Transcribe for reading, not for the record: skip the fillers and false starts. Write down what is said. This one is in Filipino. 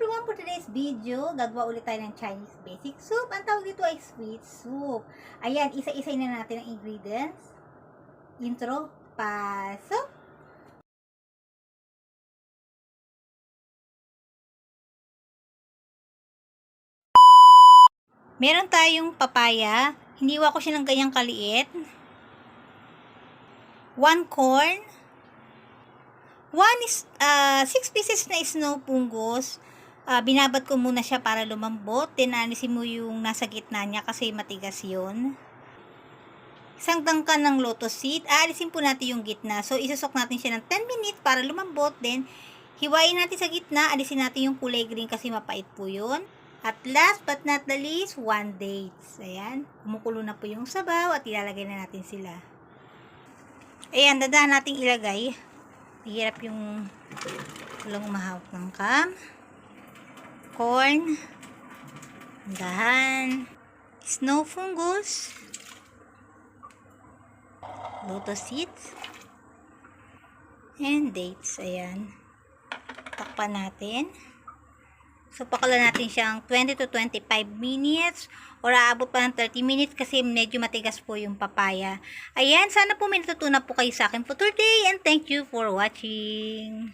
everyone, for today's video, gagawa ulit tayo ng Chinese basic soup. Ang tawag dito ay sweet soup. Ayan, isa-isay na natin ang ingredients. Intro, pasok! Meron tayong papaya. Hiniwa ko siya ng ganyang kaliit. 1 corn. 6 pieces na snow punggos. Binabad ko muna siya para lumambot. Tinanisin mo yung nasa gitna niya kasi matigas yun. Isang dangkan ng lotus seed. Aalisin po natin yung gitna. So, isasok natin siya ng 10 minutes para lumambot. Then, hiwain natin sa gitna. Alisin natin yung kulay green kasi mapait po yun. At last but not the least, 1 dates. Ayan. Kumukulo na po yung sabaw at ilalagay na natin sila. Ayan, dadahan natin ilagay. Hirap yung walang mahawak ng cam. Corn. Dahan. Snow fungus. Lotus seeds. And dates. Ayan. Takpan natin. So, pakalan natin siyang 20 to 25 minutes or aabot pa ng 30 minutes kasi medyo matigas po yung papaya. Ayan, sana po may natutunan po kayo sa akin for today and thank you for watching.